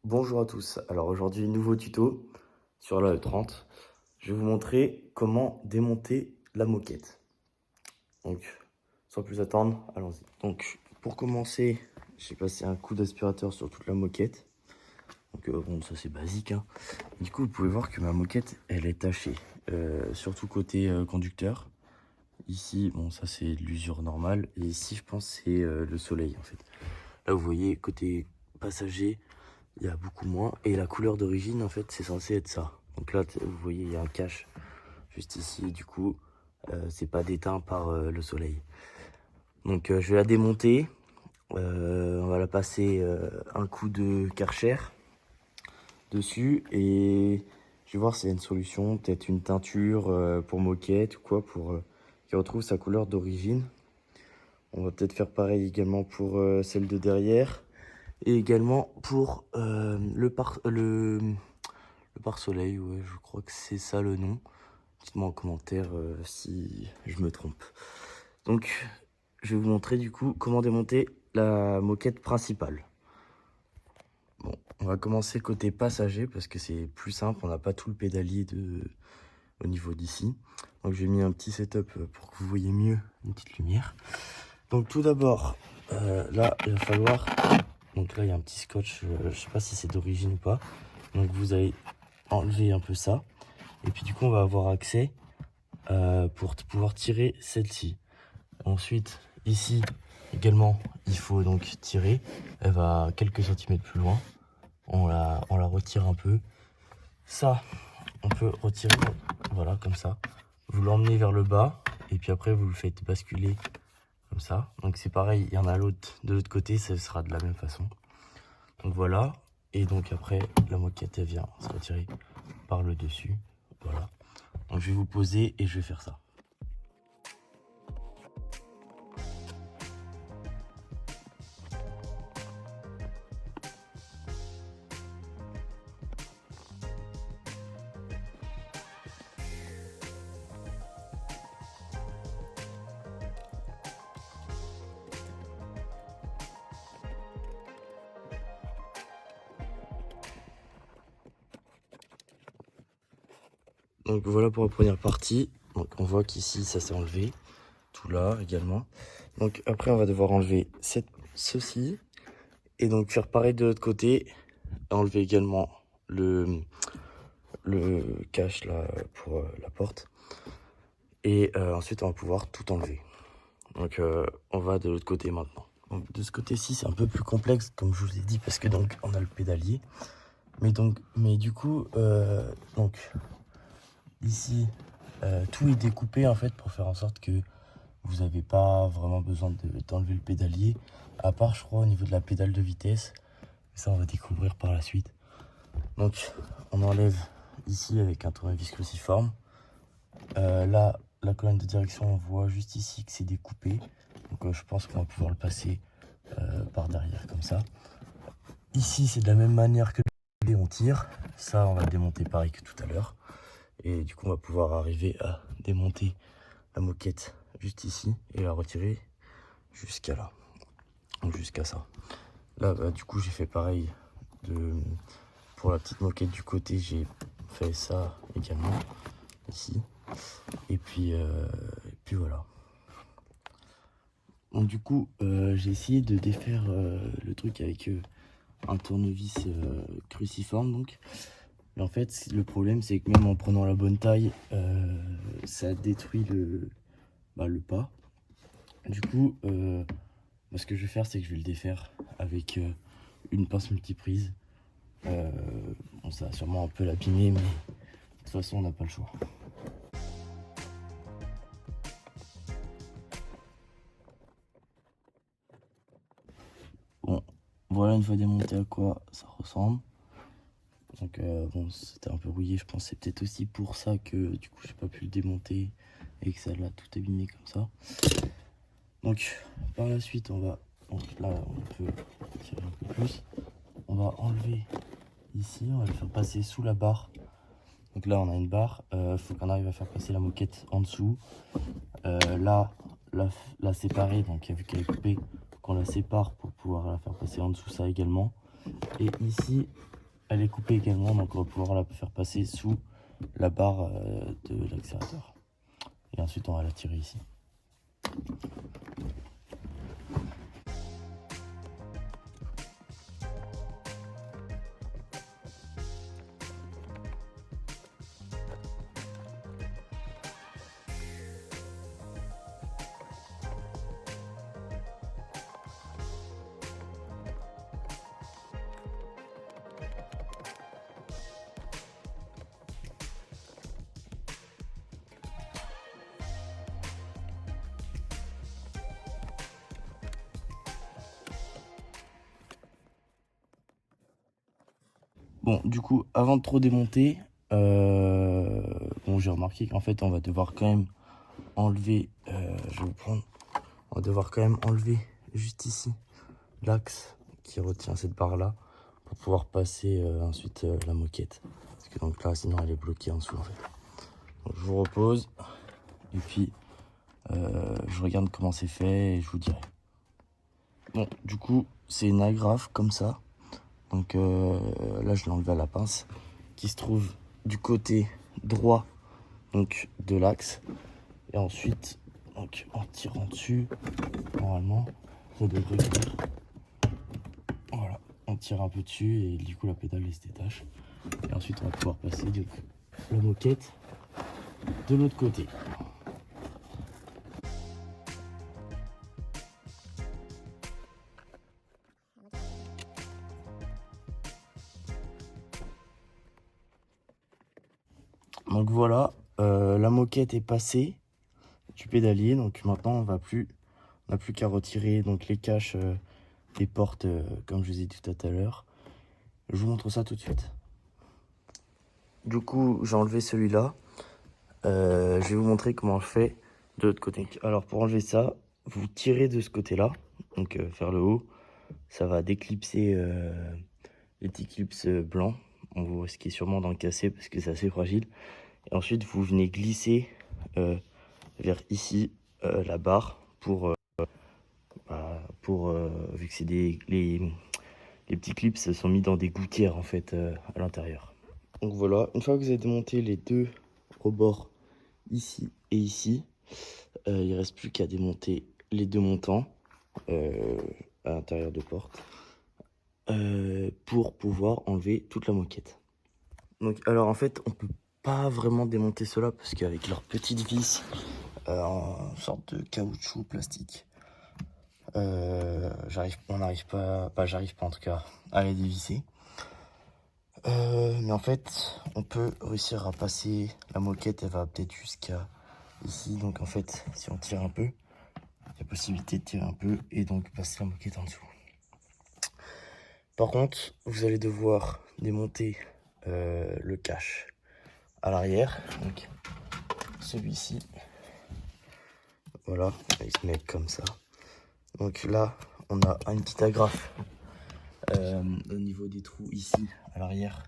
Bonjour à tous, alors aujourd'hui nouveau tuto sur la E30. Je vais vous montrer comment démonter la moquette. Donc sans plus attendre, allons-y. Donc pour commencer, j'ai passé un coup d'aspirateur sur toute la moquette. Donc bon, ça c'est basique, hein. Du coup vous pouvez voir que ma moquette elle est tachée, surtout côté conducteur. Ici, bon ça c'est l'usure normale, et ici je pense c'est le soleil en fait. Là vous voyez côté passager, il y a beaucoup moins. Et la couleur d'origine, en fait, c'est censé être ça. Donc là, vous voyez, il y a un cache juste ici. Du coup, c'est pas déteint par le soleil. Donc je vais la démonter. On va la passer un coup de Karcher dessus. Et je vais voir s'il y a une solution. Peut-être une teinture pour moquette ou quoi, pour qu'il retrouve sa couleur d'origine. On va peut-être faire pareil également pour celle de derrière. Et également pour le pare-soleil, ouais, je crois que c'est ça le nom. Dites-moi en commentaire si je me trompe. Donc, je vais vous montrer du coup comment démonter la moquette principale. Bon, on va commencer côté passager parce que c'est plus simple, on n'a pas tout le pédalier au niveau d'ici. Donc j'ai mis un petit setup pour que vous voyez mieux une petite lumière. Donc tout d'abord, là il va falloir... Donc là il y a un petit scotch, je sais pas si c'est d'origine ou pas. Donc vous allez enlever un peu ça. Et puis du coup on va avoir accès pour pouvoir tirer celle-ci. Ensuite ici également il faut donc tirer. Elle va quelques centimètres plus loin. On la retire un peu. Ça on peut retirer, voilà, comme ça. Vous l'emmenez vers le bas et puis après vous le faites basculer comme ça. Donc c'est pareil, il y en a l'autre de l'autre côté, ça sera de la même façon. Donc voilà. Et donc après la moquette elle vient se retirer par le dessus. Voilà. Donc je vais vous poser et je vais faire ça. Donc voilà pour la première partie. Donc on voit qu'ici ça s'est enlevé. Tout là également. Donc après on va devoir enlever ceci. Et donc faire pareil de l'autre côté. Enlever également le cache là pour la porte. Et ensuite on va pouvoir tout enlever. Donc on va de l'autre côté maintenant. Donc de ce côté-ci c'est un peu plus complexe comme je vous ai dit parce que donc on a le pédalier. Mais du coup donc ici tout est découpé en fait pour faire en sorte que vous n'avez pas vraiment besoin d'enlever le pédalier, à part je crois au niveau de la pédale de vitesse. Ça on va découvrir par la suite. Donc on enlève ici avec un tournevis cruciforme. Là la colonne de direction on voit juste ici que c'est découpé. Donc je pense qu'on va pouvoir le passer par derrière comme ça. Ici c'est de la même manière que on tire. Ça on va le démonter pareil que tout à l'heure. Et du coup on va pouvoir arriver à démonter la moquette juste ici et la retirer jusqu'à là, jusqu'à ça. Là bah, du coup j'ai fait pareil pour la petite moquette du côté, j'ai fait ça également ici. Et puis voilà. Donc du coup j'ai essayé de défaire le truc avec un tournevis cruciforme donc. Mais en fait le problème c'est que même en prenant la bonne taille ça détruit le pas. Du coup ce que je vais faire c'est que je vais le défaire avec une pince multiprise. Bon, ça va sûrement un peu l'abîmer mais de toute façon on n'a pas le choix. Bon, voilà une fois démonté à quoi ça ressemble. Donc bon, c'était un peu rouillé, je pense c'est peut-être aussi pour ça que du coup j'ai pas pu le démonter et que ça l'a tout abîmé comme ça. Donc par la suite on va, donc là on peut tirer un peu plus. On va enlever ici, on va le faire passer sous la barre. Donc là on a une barre, faut qu'on arrive à faire passer la moquette en dessous. Là, la séparer, donc vu qu'elle est coupée, qu'on la sépare pour pouvoir la faire passer en dessous ça également. Et ici, elle est coupée également, donc on va pouvoir la faire passer sous la barre de l'accélérateur. Et ensuite on va la tirer ici. Bon, du coup, avant de trop démonter, bon, j'ai remarqué qu'en fait, on va devoir quand même enlever, je vais vous prendre, on va devoir quand même enlever juste ici l'axe qui retient cette barre-là pour pouvoir passer ensuite la moquette. Parce que donc là, sinon, elle est bloquée en dessous, en fait. Donc, je vous repose et puis je regarde comment c'est fait et je vous dirai. Bon, du coup, c'est une agrafe comme ça. Donc là, je l'ai enlevé à la pince, qui se trouve du côté droit donc de l'axe. Et ensuite, donc, en tirant dessus, normalement, ça devrait venir. Voilà, on tire un peu dessus et du coup la pédale elle se détache. Et ensuite, on va pouvoir passer donc, la moquette de l'autre côté. Donc voilà, la moquette est passée du pédalier. Donc maintenant, on n'a plus qu'à retirer donc, les caches des portes, comme je vous ai dit tout à l'heure. Je vous montre ça tout de suite. Du coup, j'ai enlevé celui-là. Je vais vous montrer comment je fais de l'autre côté. Alors, pour enlever ça, vous tirez de ce côté-là, donc vers le haut. Ça va déclipser les petits clips blancs. On vous risquez sûrement d'en casser parce que c'est assez fragile. Et ensuite, vous venez glisser vers ici la barre pour vu que c'est les petits clips sont mis dans des gouttières en fait à l'intérieur. Donc voilà, une fois que vous avez démonté les deux rebords ici et ici, il ne reste plus qu'à démonter les deux montants à l'intérieur de porte pour pouvoir enlever toute la moquette. Donc alors en fait on peut pas vraiment démonter cela parce qu'avec leurs petites vis en sorte de caoutchouc plastique, j'arrive pas en tout cas à les dévisser. Mais en fait, on peut réussir à passer la moquette, elle va peut-être jusqu'à ici. Donc en fait, si on tire un peu, il y a possibilité de tirer un peu et donc passer la moquette en dessous. Par contre, vous allez devoir démonter le cache à l'arrière. Donc celui-ci, voilà, il se met comme ça. Donc là, on a une petite agrafe au niveau des trous ici à l'arrière.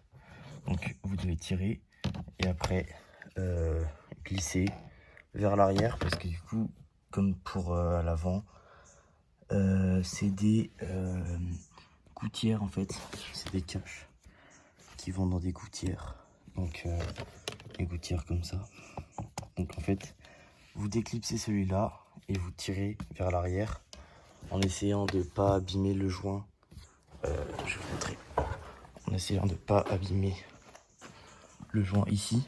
Donc vous devez tirer et après glisser vers l'arrière parce que du coup, comme pour à l'avant, c'est des gouttières en fait, c'est des caches qui vont dans des gouttières. Donc des gouttières comme ça. Donc en fait, vous déclipsez celui-là et vous tirez vers l'arrière en essayant de pas abîmer le joint. Je vais vous montrer. En essayant de pas abîmer le joint ici.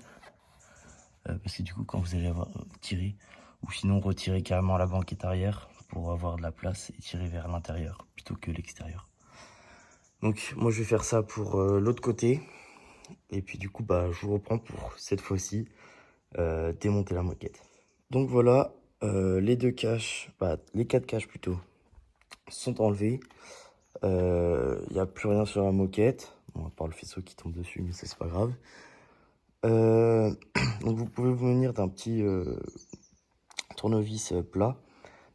Parce que du coup, quand vous allez avoir tiré, ou sinon retirer carrément la banquette arrière pour avoir de la place et tirer vers l'intérieur plutôt que l'extérieur. Donc moi je vais faire ça pour l'autre côté. Et puis du coup, bah, je vous reprends pour cette fois-ci démonter la moquette. Donc voilà, les deux caches, les quatre caches plutôt, sont enlevées. Il n'y a plus rien sur la moquette, bon, à part le faisceau qui tombe dessus, mais ça c'est pas grave. Donc vous pouvez vous munir d'un petit tournevis plat,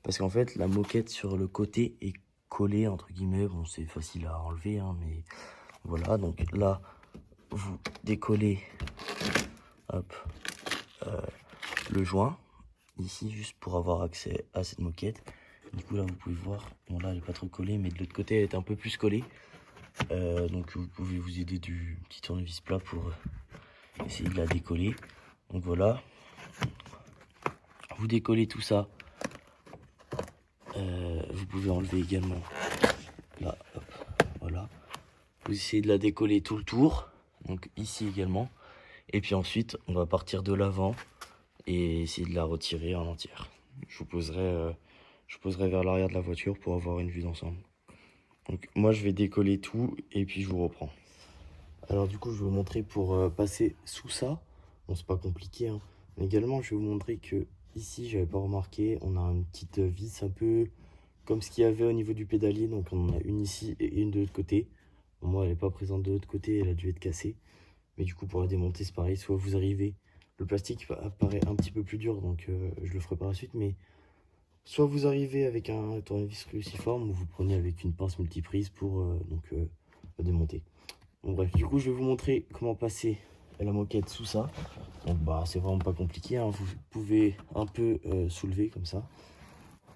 parce qu'en fait la moquette sur le côté est collée entre guillemets. Bon, c'est facile à enlever, hein, mais voilà. Donc là, vous décollez, hop, le joint ici juste pour avoir accès à cette moquette. Du coup là vous pouvez voir, bon là elle est pas trop collée, mais de l'autre côté elle est un peu plus collée. Donc vous pouvez vous aider du petit tournevis plat pour essayer de la décoller. Donc voilà, vous décollez tout ça. Vous pouvez enlever également là, hop, voilà. Vous essayez de la décoller tout le tour, donc ici également. Et puis ensuite, on va partir de l'avant et essayer de la retirer en entière. Je vous poserai vers l'arrière de la voiture pour avoir une vue d'ensemble. Donc moi, je vais décoller tout et puis je vous reprends. Alors du coup, je vais vous montrer pour passer sous ça. Bon, c'est pas compliqué, hein. Mais également, je vais vous montrer que ici, j'avais pas remarqué, on a une petite vis un peu comme ce qu'il y avait au niveau du pédalier. Donc on en a une ici et une de l'autre côté. Bon, moi, elle n'est pas présente de l'autre côté, elle a dû être cassée. Mais du coup, pour la démonter, c'est pareil. Soit vous arrivez, le plastique apparaît un petit peu plus dur, donc je le ferai par la suite. Mais soit vous arrivez avec un tournevis cruciforme, ou vous prenez avec une pince multiprise pour la démonter. Bon bref, du coup je vais vous montrer comment passer la moquette sous ça. Donc bah c'est vraiment pas compliqué, hein. Vous pouvez un peu soulever comme ça.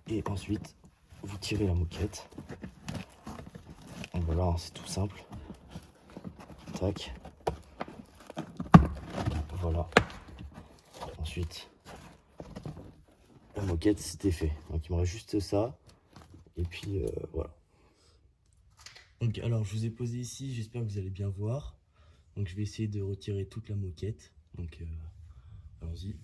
Et ensuite vous tirez la moquette. Donc voilà, hein, c'est tout simple. Tac. Voilà. Ensuite la moquette c'était fait. Donc il me reste juste ça. Et puis voilà. Donc alors je vous ai posé ici, j'espère que vous allez bien voir. Donc je vais essayer de retirer toute la moquette. Donc allons-y.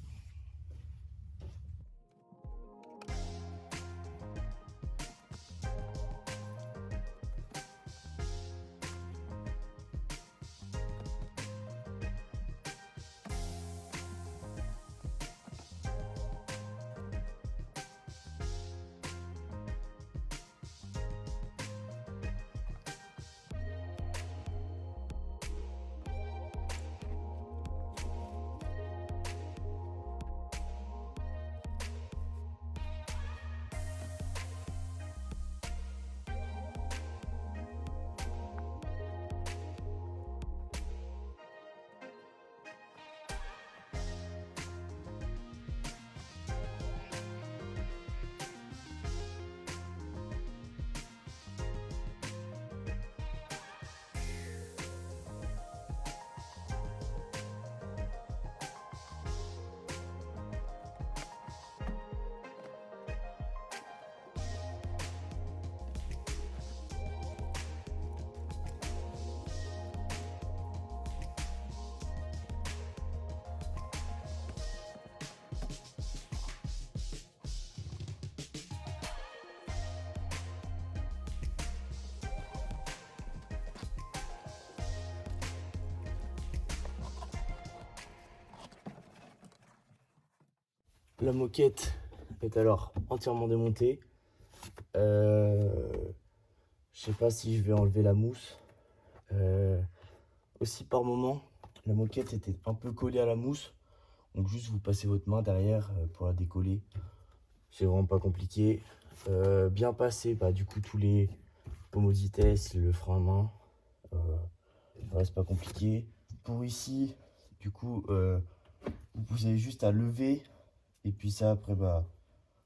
La moquette est alors entièrement démontée. Je sais pas si je vais enlever la mousse. Aussi par moment, la moquette était un peu collée à la mousse. Donc juste vous passez votre main derrière pour la décoller. C'est vraiment pas compliqué. Bien passer bah, du coup tous les pommeaux de vitesse, le frein à main. Voilà, c'est pas compliqué. Pour ici, du coup, vous avez juste à lever. Et puis ça après bah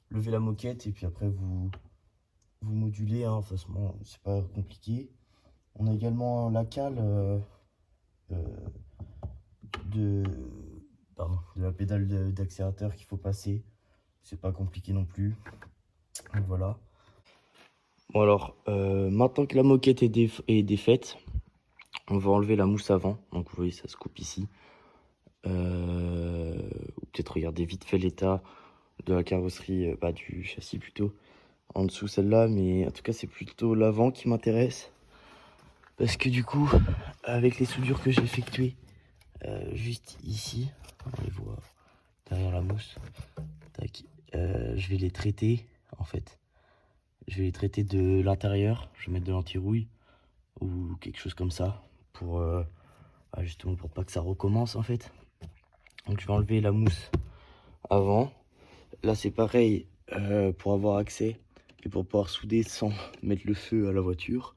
lever la moquette et puis après vous modulez, hein. Facilement, c'est pas compliqué. On a également la cale de, de la pédale d'accélérateur qu'il faut passer. C'est pas compliqué non plus. Donc voilà. Bon alors, maintenant que la moquette est défaite, on va enlever la mousse avant. Donc vous voyez, ça se coupe ici. Ou peut-être regarder vite fait l'état de la carrosserie, du châssis plutôt, en dessous celle-là. Mais en tout cas, c'est plutôt l'avant qui m'intéresse. Parce que du coup, avec les soudures que j'ai effectuées juste ici, on les voit derrière la mousse, tac, je vais les traiter en fait. Je vais les traiter de l'intérieur, je vais mettre de l'anti-rouille ou quelque chose comme ça pour justement pour pas que ça recommence en fait. Donc je vais enlever la mousse avant. Là c'est pareil pour avoir accès et pour pouvoir souder sans mettre le feu à la voiture,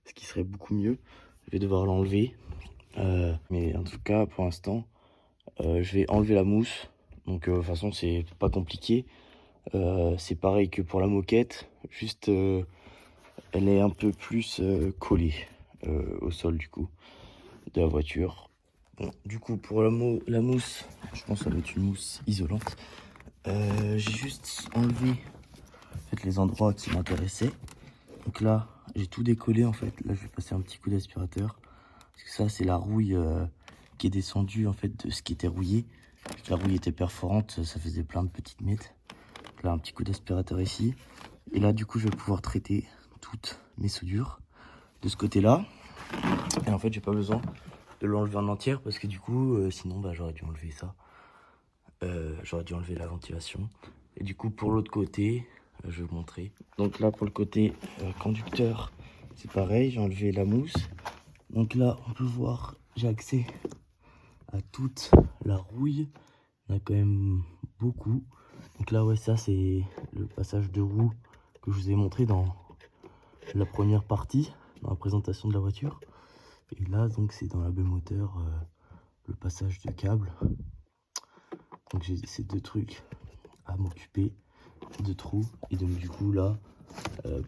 ce qui serait beaucoup mieux. Je vais devoir l'enlever. Mais en tout cas pour l'instant je vais enlever la mousse. Donc de toute façon c'est pas compliqué. C'est pareil que pour la moquette, juste elle est un peu plus collée. au sol du coup de la voiture. Bon, du coup pour la mousse, je pense que ça va être une mousse isolante. J'ai juste enlevé en fait, les endroits qui m'intéressaient. Donc là, j'ai tout décollé en fait. Là, je vais passer un petit coup d'aspirateur. Parce que ça, c'est la rouille qui est descendue en fait de ce qui était rouillé. Parce que la rouille était perforante, ça faisait plein de petites miettes. Donc là, un petit coup d'aspirateur ici. Et là, du coup, je vais pouvoir traiter toutes mes soudures de ce côté-là. Et en fait, j'ai pas besoin de l'enlever en entière parce que du coup, sinon, bah, j'aurais dû enlever ça. J'aurais dû enlever la ventilation. Et du coup, pour l'autre côté, je vais vous montrer. Donc là, pour le côté conducteur, c'est pareil, j'ai enlevé la mousse. Donc là, on peut voir, j'ai accès à toute la rouille. Il y en a quand même beaucoup. Donc là, ouais, ça, c'est le passage de roue que je vous ai montré dans la première partie, dans la présentation de la voiture. Et là, donc, c'est dans la baie moteur, le passage de câble. Donc j'ai ces deux trucs à m'occuper, de trous. Et donc du coup là,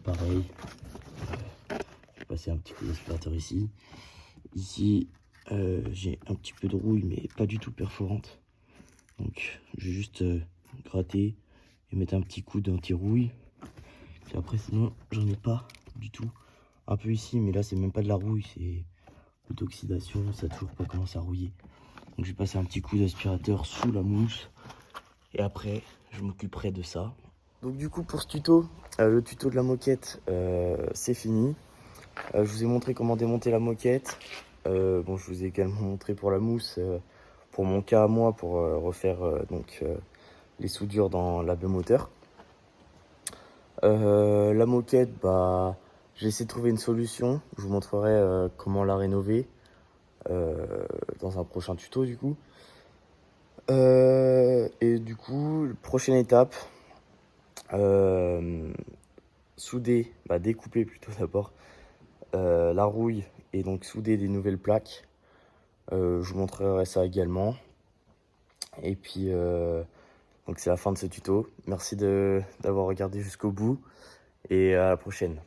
pareil, je vais passer un petit coup d'aspirateur ici. Ici, j'ai un petit peu de rouille, mais pas du tout perforante. Donc je vais juste gratter et mettre un petit coup d'anti-rouille. Puis après sinon, j'en ai pas du tout. Un peu ici, mais là c'est même pas de la rouille, c'est de l'oxydation, ça a toujours pas commencé à rouiller. Donc je vais passer un petit coup d'aspirateur sous la mousse. Et après, je m'occuperai de ça. Donc du coup, pour ce tuto, le tuto de la moquette, c'est fini. Je vous ai montré comment démonter la moquette. Bon, je vous ai également montré pour la mousse, pour mon cas à moi, pour refaire les soudures dans la baie moteur. La moquette, bah, j'ai essayé de trouver une solution. Je vous montrerai comment la rénover dans un prochain tuto du coup. Et du coup, prochaine étape, souder, bah découper plutôt d'abord la rouille et donc souder des nouvelles plaques. Je vous montrerai ça également. Et puis donc c'est la fin de ce tuto. Merci d'avoir regardé jusqu'au bout et à la prochaine.